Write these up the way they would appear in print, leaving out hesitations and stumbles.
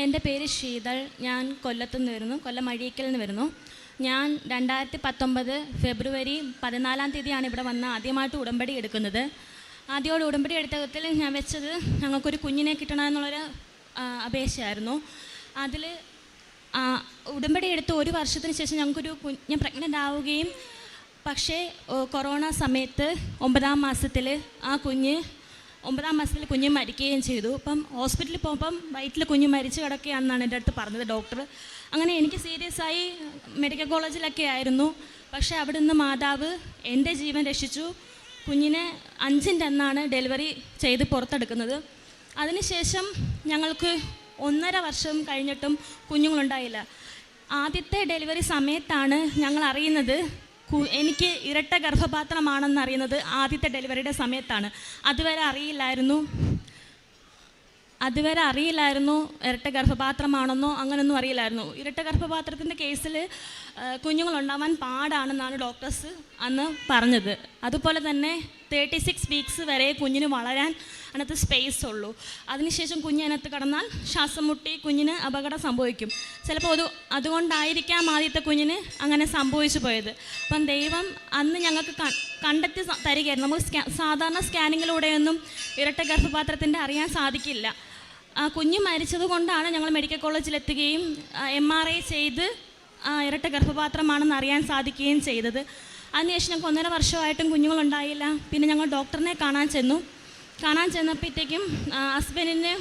എൻ്റെ പേര് ശീതൾ. ഞാൻ കൊല്ലത്തു നിന്ന് വരുന്നു, കൊല്ലം അഴീക്കൽ നിന്ന് വരുന്നു. ഞാൻ 2019 ഫെബ്രുവരി 14 ഇവിടെ വന്ന് ആദ്യമായിട്ട് ഉടമ്പടി എടുക്കുന്നത്. ആദ്യമായിട്ട് ഉടമ്പടി എടുത്തതിൽ ഞാൻ വെച്ചത് ഞങ്ങൾക്കൊരു കുഞ്ഞിനെ കിട്ടണമെന്നുള്ളൊരു അപേക്ഷയായിരുന്നു. അതിൽ ഉടമ്പടി എടുത്ത് 1 വർഷത്തിന് ശേഷം ഞങ്ങൾക്കൊരു ഞാൻ പ്രഗ്നൻ്റ് ആവുകയും, പക്ഷേ കൊറോണ സമയത്ത് 9ാം മാസത്തിൽ കുഞ്ഞ് മരിക്കുകയും ചെയ്തു. അപ്പം ഹോസ്പിറ്റലിൽ പോകുമ്പം വയറ്റിൽ കുഞ്ഞ് മരിച്ചു കിടക്കുകയാണെന്നാണ് എൻ്റെ അടുത്ത് പറഞ്ഞത് ഡോക്ടർ. അങ്ങനെ എനിക്ക് സീരിയസ് ആയി മെഡിക്കൽ കോളേജിലൊക്കെ ആയിരുന്നു. പക്ഷേ അവിടെ നിന്ന് മാതാവ് എൻ്റെ ജീവൻ രക്ഷിച്ചു. കുഞ്ഞിനെ 5ൻ്റെ അന്നാണ് ഡെലിവറി ചെയ്ത് പുറത്തെടുക്കുന്നത്. അതിനുശേഷം ഞങ്ങൾക്ക് 1.5 വർഷം കഴിഞ്ഞിട്ടും കുഞ്ഞുങ്ങളുണ്ടായില്ല. ആദ്യത്തെ ഡെലിവറി സമയത്താണ് ഞങ്ങൾ അറിയുന്നത് എനിക്ക് ഇരട്ട ഗർഭപാത്രമാണെന്നറിയുന്നത്. ആദ്യത്തെ ഡെലിവറിയുടെ സമയത്താണ്. അതുവരെ അറിയില്ലായിരുന്നു ഇരട്ട ഗർഭപാത്രമാണെന്നോ അങ്ങനെയൊന്നും അറിയില്ലായിരുന്നു. ഇരട്ട ഗർഭപാത്രത്തിൻ്റെ കേസിൽ കുഞ്ഞുങ്ങളുണ്ടാവാൻ പാടാണെന്നാണ് ഡോക്ടേഴ്സ് അന്ന് പറഞ്ഞത്. അതുപോലെ തന്നെ 36 വീക്സ് വരെ കുഞ്ഞിന് വളരാൻ അതിനകത്ത് സ്പേസ് ഉള്ളൂ. അതിനുശേഷം കുഞ്ഞ് അതിനകത്ത് കടന്നാൽ ശ്വാസം മുട്ടി കുഞ്ഞിന് അപകടം സംഭവിക്കും. ചിലപ്പോൾ അതുകൊണ്ടായിരിക്കാം ആദ്യത്തെ കുഞ്ഞിന് അങ്ങനെ സംഭവിച്ചു പോയത്. അപ്പം ദൈവം അന്ന് ഞങ്ങൾക്ക് കണ്ടെത്തി തരികയായിരുന്നു. നമുക്ക് സാധാരണ സ്കാനിങ്ങിലൂടെയൊന്നും ഇരട്ട ഗർഭപാത്രത്തിൻ്റെ അറിയാൻ സാധിക്കില്ല. കുഞ്ഞ് മരിച്ചത് കൊണ്ടാണ് ഞങ്ങൾ മെഡിക്കൽ കോളേജിലെത്തുകയും MRI ചെയ്ത് ഇരട്ട ഗർഭപാത്രമാണെന്ന് അറിയാൻ സാധിക്കുകയും ചെയ്തത്. അതിനുശേഷം ഞങ്ങൾക്ക് 1.5 വർഷമായിട്ടും കുഞ്ഞുങ്ങളുണ്ടായില്ല. പിന്നെ ഞങ്ങൾ ഡോക്ടറിനെ കാണാൻ ചെന്നപ്പോഴത്തേക്കും ഹസ്ബൻഡിന്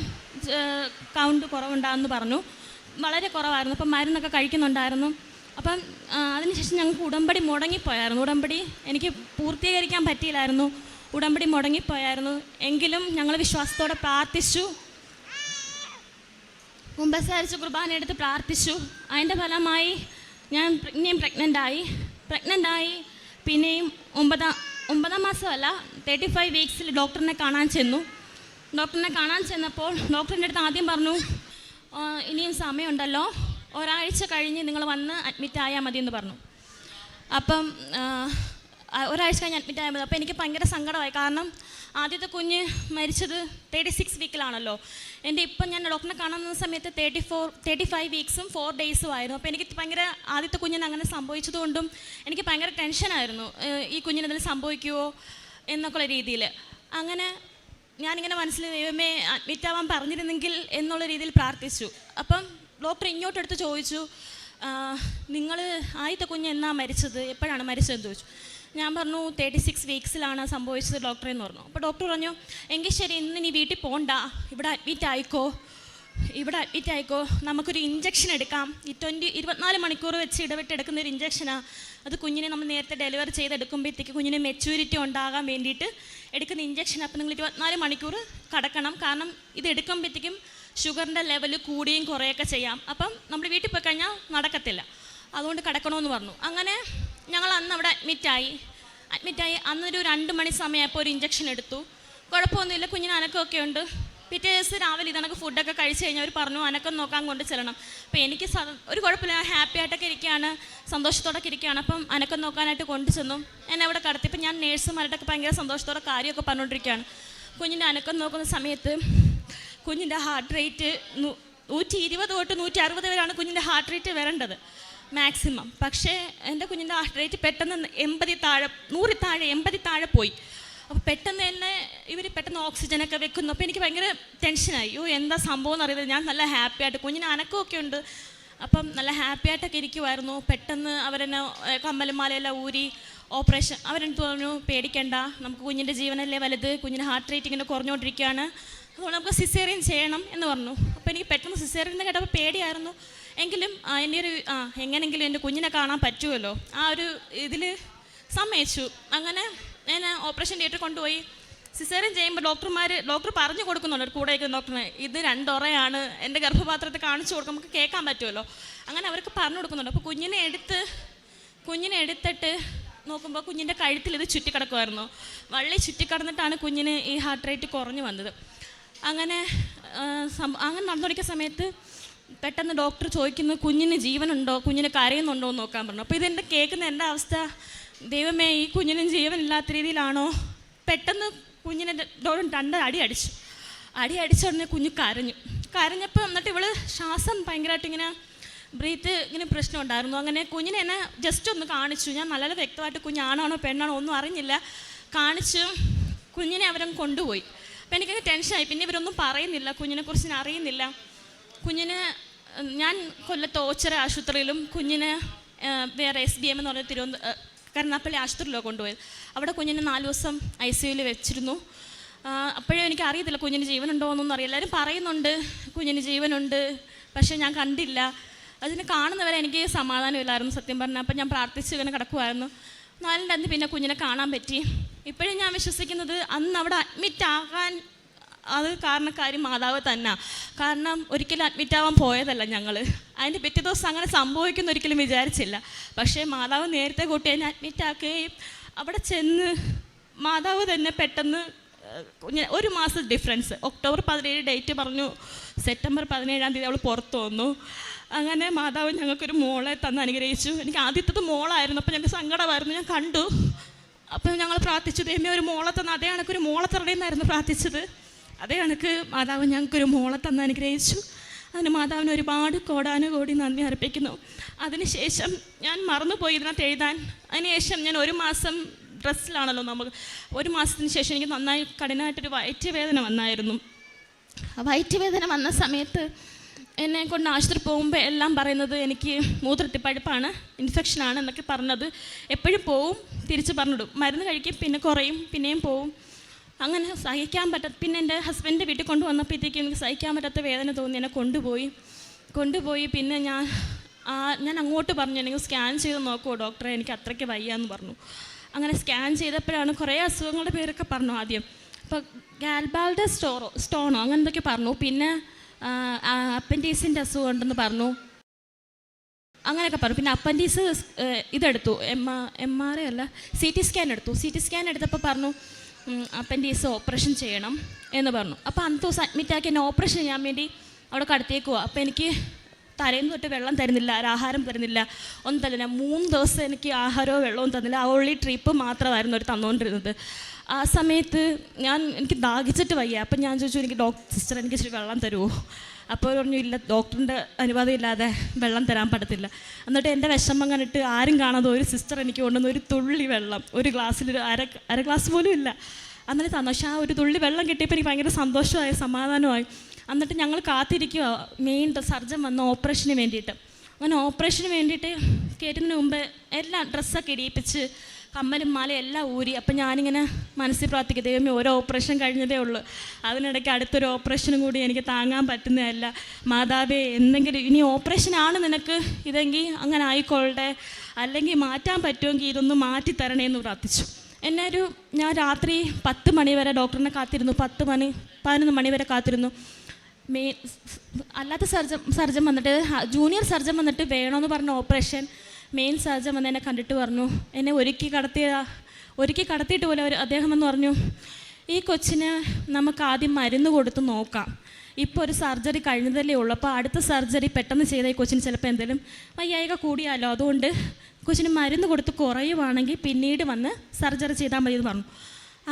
കൗണ്ട് കുറവുണ്ടാകുമെന്ന് പറഞ്ഞു. വളരെ കുറവായിരുന്നു. അപ്പം മരുന്നൊക്കെ കഴിക്കുന്നുണ്ടായിരുന്നു. അപ്പം അതിനുശേഷം ഞങ്ങൾക്ക് ഉടമ്പടി മുടങ്ങിപ്പോയായിരുന്നു. ഉടമ്പടി എനിക്ക് പൂർത്തീകരിക്കാൻ പറ്റിയില്ലായിരുന്നു. ഉടമ്പടി മുടങ്ങിപ്പോയായിരുന്നു. എങ്കിലും ഞങ്ങൾ വിശ്വാസത്തോടെ പ്രാർത്ഥിച്ചു, കുമ്പസാരിച്ച് കുർബാന എടുത്ത് പ്രാർത്ഥിച്ചു. അതിൻ്റെ ഫലമായി ഞാൻ പ്രഗ്നൻ്റായി. പിന്നെയും 9ാം മാസമല്ല 35 വീക്സിൽ ഡോക്ടറിനെ കാണാൻ ചെന്നപ്പോൾ ഡോക്ടറിൻ്റെ അടുത്ത് ആദ്യം പറഞ്ഞു, ഇനിയും സമയമുണ്ടല്ലോ, ഒരാഴ്ച കഴിഞ്ഞ് നിങ്ങൾ വന്ന് അഡ്മിറ്റ് ആയാൽ മതി എന്ന് പറഞ്ഞു. അപ്പം ഒരാഴ്ച കഴിഞ്ഞ് അഡ്മിറ്റ് ആയാൽ മതി. അപ്പോൾ എനിക്ക് ഭയങ്കര സങ്കടമായി. കാരണം ആദ്യത്തെ കുഞ്ഞ് മരിച്ചത് 36 വീക്കിലാണല്ലോ. ഇപ്പം ഞാൻ ഡോക്ടറിനെ കാണുന്ന സമയത്ത് 35 വീക്സും 4 ഡേയ്സും ആയിരുന്നു. അപ്പോൾ എനിക്ക് ഭയങ്കര ആദ്യത്തെ കുഞ്ഞിന് അങ്ങനെ സംഭവിച്ചതുകൊണ്ടും എനിക്ക് ഭയങ്കര ടെൻഷനായിരുന്നു, ഈ കുഞ്ഞിന് എന്തെങ്കിലും സംഭവിക്കുമോ എന്നൊക്കെയുള്ള രീതിയിൽ. അങ്ങനെ ഞാനിങ്ങനെ മനസ്സിൽ ദൈവമേ അഡ്മിറ്റ് ആവാൻ പറഞ്ഞിരുന്നെങ്കിൽ എന്നുള്ള രീതിയിൽ പ്രാർത്ഥിച്ചു. അപ്പം ഡോക്ടർ ഇങ്ങോട്ടെടുത്ത് ചോദിച്ചു, നിങ്ങൾ ആദ്യത്തെ കുഞ്ഞ് എന്നാ മരിച്ചത്, എപ്പോഴാണ് മരിച്ചതെന്ന് ചോദിച്ചു. ഞാൻ പറഞ്ഞു 36 വീക്സിലാണ് സംഭവിച്ചത് ഡോക്ടറെ എന്ന് പറഞ്ഞു. അപ്പോൾ ഡോക്ടർ പറഞ്ഞു, എങ്കിൽ ശരി, ഇന്ന് നീ വീട്ടിൽ പോകണ്ട, ഇവിടെ അഡ്മിറ്റ് ആയിക്കോ, നമുക്കൊരു ഇഞ്ചക്ഷൻ എടുക്കാം. 24 മണിക്കൂർ വെച്ച് ഇടവിട്ടെടുക്കുന്ന ഒരു ഇഞ്ചക്ഷനാണ് അത്. കുഞ്ഞിനെ നമ്മൾ നേരത്തെ ഡെലിവറി ചെയ്തെടുക്കുമ്പോഴത്തേക്ക് കുഞ്ഞിന് മെച്യൂരിറ്റി ഉണ്ടാകാൻ വേണ്ടിയിട്ട് എടുക്കുന്ന ഇഞ്ചക്ഷൻ. അപ്പോൾ നിങ്ങൾ 24 മണിക്കൂർ കിടക്കണം. കാരണം ഇത് എടുക്കുമ്പോഴത്തേക്കും ഷുഗറിൻ്റെ ലെവൽ കൂടിയും കുറയൊക്കെ ചെയ്യാം. അപ്പം നമ്മൾ വീട്ടിൽ പോയി കഴിഞ്ഞാൽ നടക്കത്തില്ല. അതുകൊണ്ട് കിടക്കണമെന്ന് പറഞ്ഞു. അങ്ങനെ ഞങ്ങൾ അന്ന് അവിടെ അഡ്മിറ്റായി. അന്നൊരു 2 മണി സമയമായപ്പോൾ ഒരു ഇഞ്ചക്ഷൻ എടുത്തു. കുഴപ്പമൊന്നുമില്ല, കുഞ്ഞിന് അനക്കമൊക്കെ ഉണ്ട്. പിറ്റേ ദിവസം രാവിലെ ഇതണക്ക് ഫുഡൊക്കെ കഴിച്ച് കഴിഞ്ഞാൽ അവർ പറഞ്ഞു അനക്കം നോക്കാൻ കൊണ്ട് ചെല്ലണം. അപ്പോൾ എനിക്ക് ഒരു കുഴപ്പമില്ല, ഹാപ്പി ആയിട്ടൊക്കെ ഇരിക്കുകയാണ്, സന്തോഷത്തോടൊക്കെ ഇരിക്കുകയാണ്. അപ്പം അനക്കം നോക്കാനായിട്ട് കൊണ്ടു ചെന്നു. എന്നെ അവിടെ കടത്തി. ഇപ്പം ഞാൻ നേഴ്സുമാരായിട്ടൊക്കെ ഭയങ്കര സന്തോഷത്തോടെ കാര്യമൊക്കെ പറഞ്ഞുകൊണ്ടിരിക്കുകയാണ്. കുഞ്ഞിൻ്റെ അനക്കം നോക്കുന്ന സമയത്ത് കുഞ്ഞിൻ്റെ ഹാർട്ട് റേറ്റ് 120 തൊട്ട് 160 വരെയാണ് കുഞ്ഞിൻ്റെ ഹാർട്ട് റേറ്റ് വരേണ്ടത് മാക്സിമം. പക്ഷേ എൻ്റെ കുഞ്ഞിൻ്റെ ഹാർട്ട് റേറ്റ് പെട്ടെന്ന് 100 താഴെ പോയി. അപ്പോൾ പെട്ടെന്ന് തന്നെ ഇവർ പെട്ടെന്ന് ഓക്സിജനൊക്കെ വെക്കുന്നു. അപ്പോൾ എനിക്ക് ഭയങ്കര ടെൻഷനായി. എന്താ സംഭവം എന്ന് അറിയുന്നത്. ഞാൻ നല്ല ഹാപ്പി ആയിട്ട്, കുഞ്ഞിന് അനക്കമൊക്കെ ഉണ്ട്, അപ്പം നല്ല ഹാപ്പി ആയിട്ടൊക്കെ ഇരിക്കുമായിരുന്നു. പെട്ടെന്ന് അവരെന്നെ കമ്മലും മാലയെല്ലാം ഊരി ഓപ്പറേഷൻ. അവരെടുത്ത് പറഞ്ഞു, പേടിക്കണ്ട, നമുക്ക് കുഞ്ഞിൻ്റെ ജീവനല്ലേ വലുത്, കുഞ്ഞിൻ്റെ ഹാർട്ട് റേറ്റ് ഇങ്ങനെ കുറഞ്ഞുകൊണ്ടിരിക്കുകയാണ്, അതുകൊണ്ട് നമുക്ക് സിസേറിയൻ ചെയ്യണം എന്ന് പറഞ്ഞു. അപ്പോൾ എനിക്ക് പെട്ടെന്ന് സിസേറിയൻ എന്ന് കേട്ടപ്പോൾ പേടിയായിരുന്നു. എങ്കിലും എൻ്റെ എങ്ങനെയെങ്കിലും എൻ്റെ കുഞ്ഞിനെ കാണാൻ പറ്റുമല്ലോ, ആ ഒരു ഇതിൽ സമ്മതിച്ചു. അങ്ങനെ ഞാൻ ഓപ്പറേഷൻ തിയേറ്ററിൽ കൊണ്ടുപോയി. സിസേറിയൻ ചെയ്യുമ്പോൾ ഡോക്ടർ പറഞ്ഞു കൊടുക്കുന്നുണ്ട്, കൂടെ ഇരിക്കുന്ന ഡോക്ടറിന്, ഇത് 2 ഉറയാണ്, എൻ്റെ ഗർഭപാത്രത്തെ കാണിച്ചു കൊടുക്കും, നമുക്ക് കേൾക്കാൻ പറ്റുമല്ലോ. അങ്ങനെ അവർക്ക് പറഞ്ഞു കൊടുക്കുന്നുണ്ട്. അപ്പോൾ കുഞ്ഞിനെ എടുത്തിട്ട് നോക്കുമ്പോൾ കുഞ്ഞിൻ്റെ കഴുത്തിൽ ഇത് ചുറ്റിക്കിടക്കുമായിരുന്നു. വള്ളി ചുറ്റിക്കിടന്നിട്ടാണ് കുഞ്ഞിന് ഈ ഹാർട്ട് റേറ്റ് കുറഞ്ഞു വന്നത്. അങ്ങനെ നടന്നുകൊണ്ടിരിക്കുന്ന സമയത്ത് പെട്ടെന്ന് ഡോക്ടർ ചോദിക്കുന്നു, കുഞ്ഞിന് ജീവനുണ്ടോ, കുഞ്ഞിന് കരയുന്നുണ്ടോ എന്ന് നോക്കാൻ പറഞ്ഞു. അപ്പോൾ ഇതെൻ്റെ കേൾക്കുന്ന എൻ്റെ അവസ്ഥ, ദൈവമേ ഈ കുഞ്ഞിനും ജീവനില്ലാത്ത രീതിയിലാണോ. പെട്ടെന്ന് കുഞ്ഞിനെ 2 അടി അടിച്ചു. അടി അടിച്ച ഉടനെ കുഞ്ഞ് കരഞ്ഞു. കരഞ്ഞപ്പോൾ എന്നിട്ട് ഇവള് ശ്വാസം ഭയങ്കരമായിട്ട് ഇങ്ങനെ ബ്രീത്ത് ഇങ്ങനെ പ്രശ്നം ഉണ്ടായിരുന്നു. അങ്ങനെ കുഞ്ഞിനെ എന്നെ ജസ്റ്റ് ഒന്ന് കാണിച്ചു. ഞാൻ നല്ല വ്യക്തമായിട്ട് കുഞ്ഞാണാണോ പെണ്ണാണോ ഒന്നും അറിഞ്ഞില്ല. കാണിച്ചു കുഞ്ഞിനെ അവരങ്ങ് കൊണ്ടുപോയി. അപ്പം എനിക്കങ്ങ് ടെൻഷനായി. പിന്നെ ഇവരൊന്നും പറയുന്നില്ല, കുഞ്ഞിനെക്കുറിച്ച് ഞാൻ അറിയുന്നില്ല. കുഞ്ഞിന് ഞാൻ കൊല്ലത്ത് ഓച്ചിറ ആശുപത്രിയിലും കുഞ്ഞിന് വേറെ SBM എന്ന് പറഞ്ഞ കരുനാപ്പള്ളി ആശുപത്രിയിലാണ് കൊണ്ടുപോയത്. അവിടെ കുഞ്ഞിന് 4 ദിവസം ICUവിൽ വെച്ചിരുന്നു. അപ്പോഴും എനിക്ക് അറിയത്തില്ല കുഞ്ഞിന് ജീവനുണ്ടോ എന്നൊന്നും അറിയില്ല. എല്ലാവരും പറയുന്നുണ്ട് കുഞ്ഞിന് ജീവനുണ്ട്, പക്ഷേ ഞാൻ കണ്ടില്ല. അതിന് കാണുന്നവരെ എനിക്ക് സമാധാനമില്ലായിരുന്നു സത്യം പറഞ്ഞാൽ. അപ്പം ഞാൻ പ്രാർത്ഥിച്ച് ഇങ്ങനെ കിടക്കുമായിരുന്നു. 4ൻ്റെ അന്ന് പിന്നെ കുഞ്ഞിനെ കാണാൻ പറ്റി. ഇപ്പോഴും ഞാൻ വിശ്വസിക്കുന്നത് അന്ന് അവിടെ അഡ്മിറ്റ് ആകാൻ അത് കാരണക്കാരി മാതാവ് തന്നെ. കാരണം ഒരിക്കലും അഡ്മിറ്റ് ആവാൻ പോയതല്ല ഞങ്ങൾ. അതിൻ്റെ പിറ്റേ ദിവസം അങ്ങനെ സംഭവിക്കുന്ന ഒരിക്കലും വിചാരിച്ചില്ല. പക്ഷേ മാതാവ് നേരത്തെ കൂട്ടി എന്നെ അഡ്മിറ്റ് ആക്കുകയും അവിടെ ചെന്ന് മാതാവ് തന്നെ പെട്ടെന്ന് 1 മാസം ഡിഫറൻസ്. ഒക്ടോബർ 17 ഡേറ്റ് പറഞ്ഞു, സെപ്റ്റംബർ 17-ാം തീയതി അവൾ പുറത്തു വന്നു. അങ്ങനെ മാതാവ് ഞങ്ങൾക്കൊരു മോളെ തന്ന് അനുഗ്രഹിച്ചു. എനിക്ക് ആദ്യത്തത് മോളായിരുന്നു. അപ്പോൾ ഞങ്ങൾക്ക് സങ്കടമായിരുന്നു. ഞാൻ കണ്ടു. അപ്പോൾ ഞങ്ങൾ പ്രാർത്ഥിച്ചു, ദൈവമേ ഒരു മോളെ തന്ന. അതേ കണക്കൊരു മോളെ തരണമെന്നായിരുന്നു പ്രാർത്ഥിച്ചത്. അതേ കണക്ക് മാതാവ് ഞങ്ങൾക്കൊരു മോളെ തന്ന് അനുഗ്രഹിച്ചു. അതിന് മാതാവിന് ഒരുപാട് കോടാനുകോടി നന്ദി അർപ്പിക്കുന്നു. അതിനുശേഷം ഞാൻ മറന്നുപോയി ഇതിനകത്ത് എഴുതാൻ. അതിനുശേഷം ഞാൻ 1 മാസം ഡ്രസ്സിലാണല്ലോ നമുക്ക്. 1 മാസത്തിന് ശേഷം എനിക്ക് നന്നായി കഠിനമായിട്ടൊരു വയറ്റുവേദന വന്നായിരുന്നു. വയറ്റുവേദന വന്ന സമയത്ത് എന്നെ കൊണ്ട് ആശുപത്രി പോകുമ്പോൾ എല്ലാം പറയുന്നത് എനിക്ക് മൂത്രത്തിപ്പഴുപ്പാണ്, ഇൻഫെക്ഷനാണ് എന്നൊക്കെ പറഞ്ഞത്. എപ്പോഴും പോവും, തിരിച്ച് പറഞ്ഞിടും. മരുന്ന് കഴിക്കും, പിന്നെ കുറയും, പിന്നെയും പോവും. അങ്ങനെ സഹിക്കാൻ പിന്നെ എൻ്റെ ഹസ്ബൻഡിൻ്റെ വീട്ടിൽ കൊണ്ടുവന്നപ്പോഴത്തേക്കും എനിക്ക് സഹിക്കാൻ പറ്റാത്ത വേദന തോന്നി. എന്നെ കൊണ്ടുപോയി പിന്നെ ഞാൻ അങ്ങോട്ട് പറഞ്ഞു, എനിക്ക് സ്കാൻ ചെയ്ത് നോക്കുമോ ഡോക്ടറെ, എനിക്ക് അത്രയ്ക്ക് വയ്യാന്ന് പറഞ്ഞു. അങ്ങനെ സ്കാൻ ചെയ്തപ്പോഴാണ് കുറേ അസുഖങ്ങളുടെ പേരൊക്കെ പറഞ്ഞു. ആദ്യം ഇപ്പോൾ ഗാൽബാൾഡ് സ്റ്റോണോ അങ്ങനെ എന്തൊക്കെ പറഞ്ഞു. പിന്നെ അപ്പൻഡീസിൻ്റെ അസുഖം ഉണ്ടെന്ന് പറഞ്ഞു. അങ്ങനെയൊക്കെ പറഞ്ഞു. പിന്നെ അപ്പൻഡീസ് ഇതെടുത്തു, MRI അല്ല CT സ്കാൻ എടുത്തു. CT സ്കാൻ എടുത്തപ്പോൾ പറഞ്ഞു അപ്പൻഡീസ് ഓപ്പറേഷൻ ചെയ്യണം എന്ന് പറഞ്ഞു. അപ്പോൾ അന്നത്തെ ദിവസം അഡ്മിറ്റാക്കി എന്നെ ഓപ്പറേഷൻ ചെയ്യാൻ വേണ്ടി അവിടെ കടത്തിയേക്കുക. അപ്പോൾ എനിക്ക് തലേന്ന് തൊട്ട് വെള്ളം തരുന്നില്ല, ആഹാരം തരുന്നില്ല, ഒന്നും തരുന്നില്ല. 3 ദിവസം എനിക്ക് ആഹാരവും വെള്ളവും തന്നില്ല. ആ ഉള്ളി ട്രിപ്പ് മാത്രമായിരുന്നു അവർ തന്നുകൊണ്ടിരുന്നത്. ആ സമയത്ത് എനിക്ക് ദാഹിച്ചിട്ട് വയ്യ. അപ്പം ഞാൻ ചോദിച്ചു, എനിക്ക് സിസ്റ്റർ എനിക്ക് ഇച്ചിരി വെള്ളം തരുമോ? അപ്പോൾ പറഞ്ഞു, ഇല്ല, ഡോക്ടറിൻ്റെ അനുവാദം ഇല്ലാതെ വെള്ളം തരാൻ പറ്റത്തില്ല. എന്നിട്ട് എൻ്റെ വിഷമം കണ്ടിട്ട് ആരും കാണാതെ ഒരു സിസ്റ്റർ എനിക്ക് കൊണ്ടുവന്ന് ഒരു തുള്ളി വെള്ളം, ഒരു ഗ്ലാസ്സിൽ അര ഗ്ലാസ് പോലും ഇല്ല, എന്നിട്ട് തന്നു. പക്ഷേ ആ ഒരു തുള്ളി വെള്ളം കിട്ടിയപ്പോൾ എനിക്ക് ഭയങ്കര സന്തോഷമായി, സമാധാനമായി. എന്നിട്ട് ഞങ്ങൾ കാത്തിരിക്കുക മെയിൻ സർജൻ വന്ന ഓപ്പറേഷന് വേണ്ടിയിട്ട്. അങ്ങനെ ഓപ്പറേഷന് വേണ്ടിയിട്ട് കയറ്റുന്നതിന് മുമ്പ് എല്ലാം ഡ്രസ്സൊക്കെ ഇടിയിപ്പിച്ച് കമ്മലും മാലയും എല്ലാം ഊരി. അപ്പം ഞാനിങ്ങനെ മനസ്സിൽ പ്രാർത്ഥിക്കും, ദൈവമേ ഓരോ ഓപ്പറേഷൻ കഴിഞ്ഞതേ ഉള്ളൂ, അതിനിടയ്ക്ക് അടുത്തൊരു ഓപ്പറേഷനും കൂടി എനിക്ക് താങ്ങാൻ പറ്റുന്നതല്ല. മാതാവേ, എന്തെങ്കിലും ഇനി ഓപ്പറേഷനാണ് നിനക്ക് ഇതെങ്കിൽ അങ്ങനെ ആയിക്കൊള്ളട്ടെ, അല്ലെങ്കിൽ മാറ്റാൻ പറ്റുമെങ്കിൽ ഇതൊന്ന് മാറ്റി തരണേന്ന് പ്രാർത്ഥിച്ചു. ഞാൻ രാത്രി 10 മണി വരെ ഡോക്ടറിനെ കാത്തിരുന്നു. 11 മണി വരെ കാത്തിരുന്നു. അല്ലാത്ത സർജൻ വന്നിട്ട്, ജൂനിയർ സർജൻ വന്നിട്ട് വേണമെന്ന് പറഞ്ഞ ഓപ്പറേഷൻ. മെയിൻ സർജൻ വന്ന് എന്നെ കണ്ടിട്ട് പറഞ്ഞു, എന്നെ ഒരുക്കി കടത്തിയിട്ട് പോലെ അദ്ദേഹം എന്ന് പറഞ്ഞു, ഈ കൊച്ചിന് നമുക്ക് ആദ്യം മരുന്ന് കൊടുത്ത് നോക്കാം. ഇപ്പോൾ ഒരു സർജറി കഴിഞ്ഞതല്ലേ ഉള്ളൂ, അപ്പോൾ അടുത്ത സർജറി പെട്ടെന്ന് ചെയ്താൽ ഈ കൊച്ചിന് ചിലപ്പോൾ എന്തെങ്കിലും വയ്യായിക കൂടിയാലോ, അതുകൊണ്ട് കൊച്ചിന് മരുന്ന് കൊടുത്ത് കുറയുവാണെങ്കിൽ പിന്നീട് വന്ന് സർജറി ചെയ്താൽ മതി എന്ന് പറഞ്ഞു.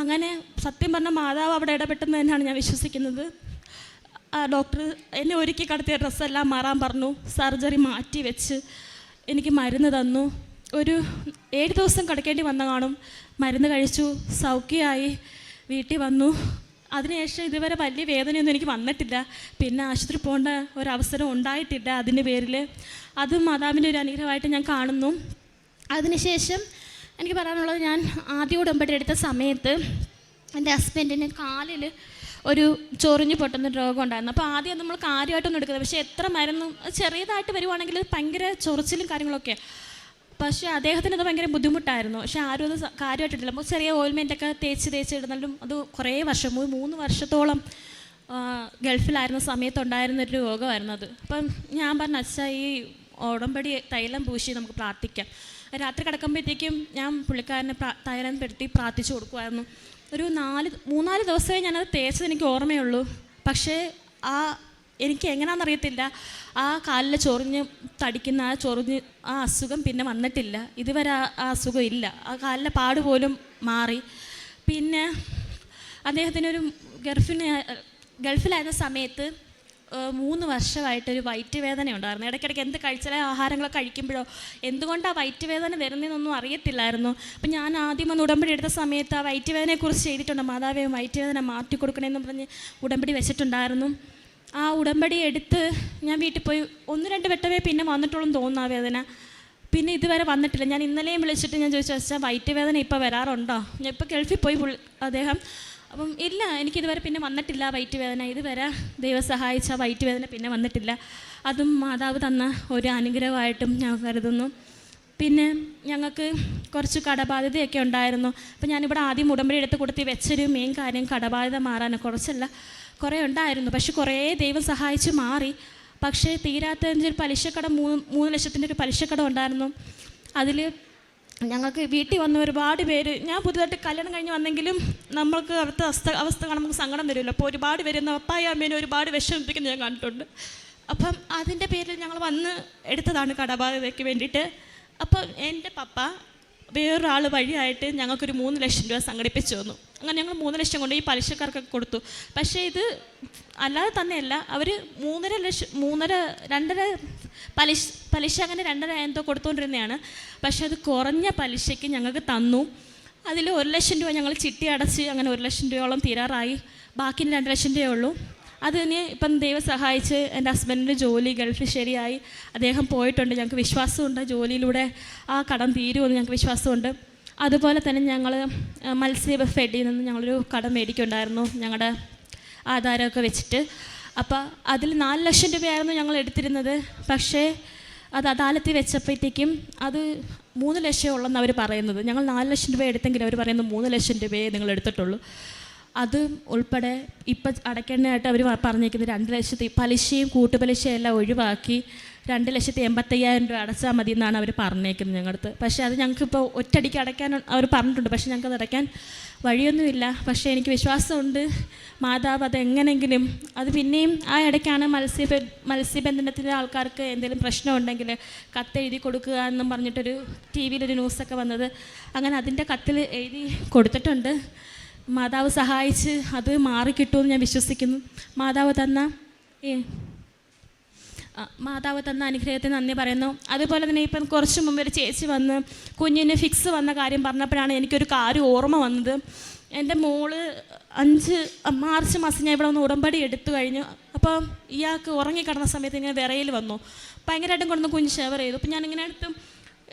അങ്ങനെ സത്യം പറഞ്ഞാൽ മാതാവ് അവിടെ ഇടപെട്ടെന്ന് തന്നെയാണ് ഞാൻ വിശ്വസിക്കുന്നത്. ഡോക്ടർ എന്നെ ഒരുക്കി കടത്തിയ ഡ്രസ്സെല്ലാം മാറാൻ പറഞ്ഞു. സർജറി മാറ്റി വെച്ച് എനിക്ക് മരുന്ന് തന്നു. ഒരു 7 ദിവസം കിടക്കേണ്ടി വന്ന കാണും. മരുന്ന് കഴിച്ചു, സൗഖ്യമായി, വീട്ടിൽ വന്നു. അതിനുശേഷം ഇതുവരെ വലിയ വേദനയൊന്നും എനിക്ക് വന്നിട്ടില്ല. പിന്നെ ആശുപത്രി പോകേണ്ട ഒരവസരം ഉണ്ടായിട്ടില്ല. അതിൻ്റെ പേരിൽ അതും മാതാവിൻ്റെ ഒരു അനുഗ്രഹമായിട്ട് ഞാൻ കാണുന്നു. അതിനുശേഷം എനിക്ക് പറയാനുള്ളത്, ഞാൻ ആദ്യ ഉടമ്പടി എടുത്ത സമയത്ത് എൻ്റെ ഹസ്ബൻഡിന് കാലിൽ ഒരു ചൊറിഞ്ഞ് പൊട്ടുന്ന രോഗം ഉണ്ടായിരുന്നു. അപ്പോൾ ആദ്യം നമ്മൾ കാര്യമായിട്ടൊന്നും എടുക്കുന്നത്, പക്ഷേ എത്ര മരുന്നും ചെറിയതായിട്ട് വരുവാണെങ്കിൽ ഭയങ്കര ചൊറിച്ചിലും കാര്യങ്ങളൊക്കെ. പക്ഷേ അദ്ദേഹത്തിന് അത് ഭയങ്കര ബുദ്ധിമുട്ടായിരുന്നു. പക്ഷേ ആരും അത് കാര്യമായിട്ടില്ല. അപ്പോൾ ചെറിയ ഓയിൽമെൻറ്റൊക്കെ തേച്ച് ഇടുന്നാലും അത് കുറേ വർഷം 3 വർഷത്തോളം ഗൾഫിലായിരുന്ന സമയത്തുണ്ടായിരുന്നൊരു രോഗമായിരുന്നു അത്. അപ്പം ഞാൻ പറഞ്ഞു, അച്ഛാ ഈ ഉടമ്പടി തൈലം പൂശി നമുക്ക് പ്രാർത്ഥിക്കാം. രാത്രി കിടക്കുമ്പോഴത്തേക്കും ഞാൻ പുള്ളിക്കാരനെ തൈലം പെടുത്തി പ്രാർത്ഥിച്ചു കൊടുക്കുമായിരുന്നു. ഒരു 3-4 ദിവസമേ ഞാനത് തേച്ചത് എനിക്ക് ഓർമ്മയുള്ളൂ. പക്ഷേ എനിക്ക് എങ്ങനെയാണെന്നറിയത്തില്ല, ആ കാലിൽ ചൊറിഞ്ഞ് തടിക്കുന്ന ആ അസുഖം പിന്നെ വന്നിട്ടില്ല. ഇതുവരെ ആ അസുഖം ഇല്ല. ആ കാലിലെ പാട് പോലും മാറി. പിന്നെ അദ്ദേഹത്തിനൊരു ഗൾഫിലായിരുന്ന സമയത്ത് 3 വർഷമായിട്ടൊരു വയറ്റ് വേദന ഉണ്ടായിരുന്നു. ഇടയ്ക്കിടയ്ക്ക് എന്ത് കഴിച്ചാലേ ആഹാരങ്ങളൊക്കെ കഴിക്കുമ്പോഴോ എന്തുകൊണ്ടാണ് വയറ്റ് വേദന വരുന്നതെന്നൊന്നും അറിയത്തില്ലായിരുന്നു. അപ്പം ഞാൻ ആദ്യം ഒന്ന് ഉടമ്പടി എടുത്ത സമയത്ത് ആ വയറ്റ് വേദനയെക്കുറിച്ച് ചെയ്തിട്ടുണ്ട്. മാതാവേ വയറ്റ് വേദന മാറ്റി കൊടുക്കണമെന്ന് പറഞ്ഞ് ഉടമ്പടി വെച്ചിട്ടുണ്ടായിരുന്നു. ആ ഉടമ്പടി എടുത്ത് ഞാൻ വീട്ടിൽ പോയി 1-2 വട്ടമേ പിന്നെ വന്നിട്ടുള്ളൂ തോന്നുന്നു ആ വേദന. പിന്നെ ഇതുവരെ വന്നിട്ടില്ല. ഞാൻ ഇന്നലെയും വിളിച്ചിട്ട് ഞാൻ ചോദിച്ചു, വെച്ചാൽ വയറ്റ് വേദന ഇപ്പോൾ വരാറുണ്ടോ? ഞാൻ ഇപ്പോൾ ഗൾഫിൽ പോയി അദ്ദേഹം. അപ്പം ഇല്ല, എനിക്കിതുവരെ പിന്നെ വന്നിട്ടില്ല വയറ്റ് വേദന. ഇതുവരെ ദൈവം സഹായിച്ച വയറ്റ് വേദന പിന്നെ വന്നിട്ടില്ല. അതും മാതാവ് തന്ന ഒരു അനുഗ്രഹമായിട്ടും ഞാൻ കരുതുന്നു. പിന്നെ ഞങ്ങൾക്ക് കുറച്ച് കടബാധ്യതയൊക്കെ ഉണ്ടായിരുന്നു. അപ്പം ഞാനിവിടെ ആദ്യം ഉടമ്പടി എടുത്ത് കൊടുത്ത് വെച്ചൊരു മെയിൻ കാര്യം കടബാധ്യത മാറാൻ കുറേ ഉണ്ടായിരുന്നു. പക്ഷെ കുറേ ദൈവം സഹായിച്ച് മാറി. പക്ഷേ തീരാത്തതിൻ്റെ ഒരു പലിശക്കട 3 ലക്ഷത്തിൻ്റെ ഒരു പലിശക്കട ഉണ്ടായിരുന്നു. അതിൽ ഞങ്ങൾക്ക് വീട്ടിൽ വന്ന ഒരുപാട് പേര്, ഞാൻ പുതുതായിട്ട് കല്യാണം കഴിഞ്ഞ് വന്നെങ്കിലും നമ്മൾക്ക് അവിടുത്തെ അവസ്ഥ കാണുമ്പോൾ നമുക്ക് സങ്കടം വരുമല്ലോ. അപ്പോൾ ഒരുപാട് പേര് അപ്പായും അമ്മേനെ ഒരുപാട് വിഷമിപ്പിക്കുന്നത് ഞാൻ കണ്ടിട്ടുണ്ട്. അപ്പം അതിൻ്റെ പേരിൽ ഞങ്ങൾ വന്ന് എടുത്തതാണ് കടബാധ്യതയ്ക്ക് വേണ്ടിയിട്ട്. അപ്പം എൻ്റെ പപ്പ വേറൊരാൾ വഴിയായിട്ട് ഞങ്ങൾക്കൊരു 3 ലക്ഷം രൂപ സംഘടിപ്പിച്ചു തന്നു. അങ്ങനെ ഞങ്ങൾ 3 ലക്ഷം കൊണ്ട് ഈ പലിശക്കാർക്കൊക്കെ കൊടുത്തു. പക്ഷേ ഇത് അല്ലാതെ തന്നെയല്ല, അവർ 2.5 പലിശ അങ്ങനെ 2.5 എന്തോ കൊടുത്തുകൊണ്ടിരുന്നതാണ്. പക്ഷെ അത് കുറഞ്ഞ പലിശയ്ക്ക് ഞങ്ങൾക്ക് തന്നു. അതിൽ 1 ലക്ഷം രൂപ ഞങ്ങൾ ചിട്ടി അടച്ച് അങ്ങനെ 1 ലക്ഷം രൂപയോളം തീരാറായി. ബാക്കി 2 ലക്ഷം രൂപയേ ഉള്ളൂ. അതിന് ഇപ്പം ദൈവം സഹായിച്ച് എൻ്റെ ഹസ്ബൻഡിൻ്റെ ജോലി ഗൾഫിൽ ശരിയായി, അദ്ദേഹം പോയിട്ടുണ്ട്. ഞങ്ങൾക്ക് വിശ്വാസമുണ്ട് ജോലിയിലൂടെ ആ കടം തീരുമെന്ന് ഞങ്ങൾക്ക് വിശ്വാസമുണ്ട്. അതുപോലെ തന്നെ ഞങ്ങൾ മത്സ്യഫെഡിൽ നിന്ന് ഞങ്ങളൊരു കടം മേടിക്കുന്നുണ്ടായിരുന്നു ഞങ്ങളുടെ ആധാരമൊക്കെ വെച്ചിട്ട്. അപ്പോൾ അതിൽ 4 ലക്ഷം രൂപയായിരുന്നു ഞങ്ങൾ എടുത്തിരുന്നത്. പക്ഷേ അത് അദാലത്തിൽ വെച്ചപ്പോഴത്തേക്കും അത് 3 ലക്ഷം ഉള്ളെന്ന് അവർ പറയുന്നത്. ഞങ്ങൾ 4 ലക്ഷം രൂപ എടുത്തെങ്കിൽ അവർ പറയുന്നത് 3 ലക്ഷം രൂപയെ നിങ്ങൾ എടുത്തിട്ടുള്ളൂ. അത് ഉൾപ്പെടെ ഇപ്പം അടയ്ക്കേണ്ടതായിട്ട് അവർ പറഞ്ഞേക്കുന്നത് 2 ലക്ഷത്തി പലിശയും കൂട്ടുപലിശയും എല്ലാം ഒഴിവാക്കി 2,85,000 രൂപ അടച്ചാൽ മതി എന്നാണ് അവർ പറഞ്ഞേക്കുന്നത് ഞങ്ങളുടെ. പക്ഷേ അത് ഞങ്ങൾക്കിപ്പോൾ ഒറ്റയടിക്ക് അടയ്ക്കാൻ അവർ പറഞ്ഞിട്ടുണ്ട്. പക്ഷേ ഞങ്ങൾക്കത് അടയ്ക്കാൻ വഴിയൊന്നുമില്ല. പക്ഷേ എനിക്ക് വിശ്വാസമുണ്ട് മാതാവ് അതെങ്ങനെയെങ്കിലും അത് പിന്നെയും ആ ഇടയ്ക്കാണ് മത്സ്യബന്ധനത്തിലെ ആൾക്കാർക്ക് എന്തെങ്കിലും പ്രശ്നമുണ്ടെങ്കിൽ കത്തെഴുതി കൊടുക്കുക എന്നും പറഞ്ഞിട്ടൊരു TV-യിലൊരു ന്യൂസൊക്കെ വന്നത്. അങ്ങനെ അതിൻ്റെ കത്തിൽ എഴുതി കൊടുത്തിട്ടുണ്ട്. മാതാവ് സഹായിച്ച് അത് മാറിക്കിട്ടുമെന്ന് ഞാൻ വിശ്വസിക്കുന്നു. മാതാവ് തന്ന അനുഗ്രഹത്തിന് നന്ദി പറയുന്നു. അതുപോലെ തന്നെ ഇപ്പം കുറച്ച് മുമ്പ് ഒരു ചേച്ചി വന്ന് കുഞ്ഞിന് ഫിക്സ് വന്ന കാര്യം പറഞ്ഞപ്പോഴാണ് എനിക്കൊരു കാര്യം ഓർമ്മ വന്നത്. എൻ്റെ മോള് മാർച്ച് മാസം ഞാൻ ഇവിടെ ഒന്ന് ഉടമ്പടി എടുത്തു കഴിഞ്ഞു. അപ്പോൾ ഇയാൾക്ക് ഉറങ്ങിക്കിടന്ന സമയത്ത് ഇങ്ങനെ വിറയിൽ വന്നു. ഭയങ്കരമായിട്ടും കൊണ്ടു കുഞ്ഞ് ഷെവർ ചെയ്തു. അപ്പം ഞാനിങ്ങനെ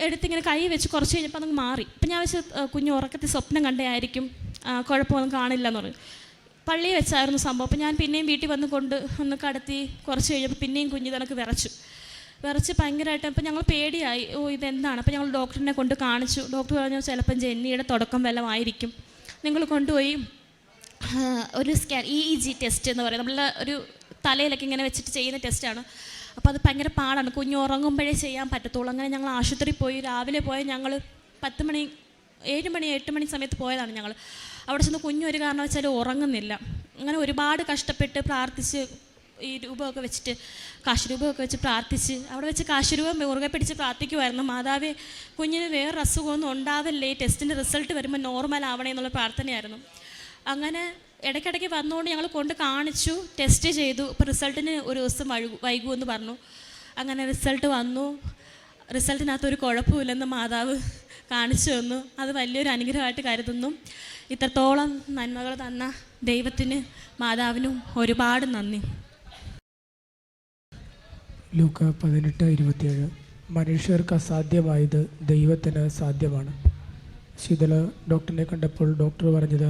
എടുത്തിങ്ങനെ കൈ വെച്ച് കുറച്ച് കഴിഞ്ഞപ്പോൾ അതങ്ങ് മാറി. അപ്പം ഞാൻ വെച്ച് കുഞ്ഞ് ഉറക്കത്തിൽ സ്വപ്നം കണ്ടതായിരിക്കും, കുഴപ്പമൊന്നും കാണില്ല എന്ന് പറഞ്ഞു. പള്ളിയിൽ വെച്ചായിരുന്നു സംഭവം. അപ്പോൾ ഞാൻ പിന്നെയും വീട്ടിൽ ഒന്ന് കടത്തി കുറച്ച് കഴിഞ്ഞപ്പോൾ പിന്നെയും കുഞ്ഞ് കണക്ക് വിറച്ച് ഭയങ്കരമായിട്ട്. അപ്പോൾ ഞങ്ങൾ പേടിയായി, ഇതെന്താണ്. അപ്പോൾ ഞങ്ങൾ ഡോക്ടറിനെ കൊണ്ട് കാണിച്ചു. ഡോക്ടർ പറഞ്ഞു ചിലപ്പം ജെന്നിയുടെ തുടക്കം വല്ലതുമായിരിക്കും, നിങ്ങൾ കൊണ്ടുപോയി ഒരു സ്കാൻ EEG ടെസ്റ്റ് എന്ന് പറയും, നമ്മൾ ഒരു തലയിലൊക്കെ ഇങ്ങനെ വെച്ചിട്ട് ചെയ്യുന്ന ടെസ്റ്റാണ്. അപ്പോൾ അത് ഭയങ്കര പാടാണ്, കുഞ്ഞ് ഉറങ്ങുമ്പോഴേ ചെയ്യാൻ പറ്റത്തുള്ളൂ. അങ്ങനെ ഞങ്ങൾ ആശുപത്രിയിൽ പോയി. രാവിലെ പോയി ഞങ്ങൾ 7 മണി 8 മണി സമയത്ത് പോയതാണ് ഞങ്ങൾ. അവിടെ ചെന്ന് കുഞ്ഞ് ഒരു കാരണം വെച്ചാൽ ഉറങ്ങുന്നില്ല. അങ്ങനെ ഒരുപാട് കഷ്ടപ്പെട്ട് പ്രാർത്ഥിച്ച് ഈ രൂപമൊക്കെ വെച്ചിട്ട് കാശുരൂപമൊക്കെ വെച്ച് പ്രാർത്ഥിച്ച് അവിടെ വെച്ച് കാശുരൂപം മുറുകെ പിടിച്ച് പ്രാർത്ഥിക്കുമായിരുന്നു. മാതാവേ കുഞ്ഞിന് വേറൊരു അസുഖമൊന്നും ഉണ്ടാവില്ലേ, ടെസ്റ്റിൻ്റെ റിസൾട്ട് വരുമ്പോൾ നോർമൽ ആവണേ എന്നുള്ള പ്രാർത്ഥനയായിരുന്നു. അങ്ങനെ ഇടയ്ക്കിടയ്ക്ക് വന്നുകൊണ്ട് ഞങ്ങൾ കൊണ്ട് കാണിച്ചു, ടെസ്റ്റ് ചെയ്തു. ഇപ്പോൾ റിസൾട്ടിന് ഒരു ദിവസം വൈകുമെന്ന് പറഞ്ഞു. അങ്ങനെ റിസൾട്ട് വന്നു. റിസൾട്ടിനകത്തൊരു കുഴപ്പമില്ലെന്ന് മാതാവ് കാണിച്ചു തന്നു. അത് വലിയൊരു അനുഗ്രഹമായിട്ട് കരുതുന്നു. ഇത്രത്തോളം നന്മകൾ തന്ന ദൈവത്തിന് മാതാവിനും ഒരുപാട് നന്ദി. ലൂക്ക 18:27 മനുഷ്യർക്ക് അസാധ്യമായത് ദൈവത്തിന് സാധ്യമാണ്. ശീതള ഡോക്ടറിനെ കണ്ടപ്പോൾ ഡോക്ടർ പറഞ്ഞത്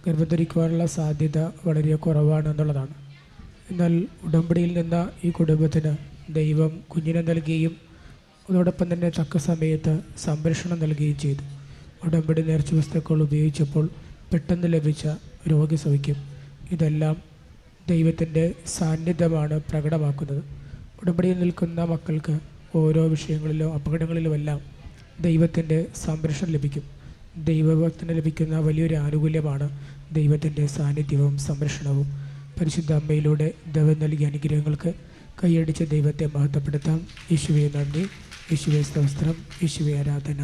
ഗർഭധരിക്കുവാനുള്ള സാധ്യത വളരെ കുറവാണ് എന്നുള്ളതാണ്. എന്നാൽ ഉടമ്പടിയിൽ നിന്ന ഈ കുടുംബത്തിന് ദൈവം കുഞ്ഞിനെ നൽകുകയും അതോടൊപ്പം തന്നെ തക്ക സമയത്ത് സംരക്ഷണം നൽകുകയും ചെയ്തു. ഉടമ്പടി നേർച്ച വസ്തുക്കൾ ഉപയോഗിച്ചപ്പോൾ പെട്ടെന്ന് ലഭിച്ച രോഗസൗഖ്യം, ഇതെല്ലാം ദൈവത്തിൻ്റെ സാന്നിധ്യമാണ് പ്രകടമാക്കുന്നത്. ഉടമ്പടിയിൽ നിൽക്കുന്ന മക്കൾക്ക് ഓരോ വിഷയങ്ങളിലും അപകടങ്ങളിലുമെല്ലാം ദൈവത്തിൻ്റെ സംരക്ഷണം ലഭിക്കും. ദൈവഭക്തന് ലഭിക്കുന്ന വലിയൊരു ആനുകൂല്യമാണ് ദൈവത്തിൻ്റെ സാന്നിധ്യവും സംരക്ഷണവും. പരിശുദ്ധ അമ്മയിലൂടെ ദൈവം നൽകിയ അനുഗ്രഹങ്ങൾക്ക് കൈയടിച്ച് ദൈവത്തെ മഹത്വപ്പെടുത്താം. യേശുവേ നന്ദി, യേശുവേ സ്തോത്രം, യേശുവേ ആരാധന.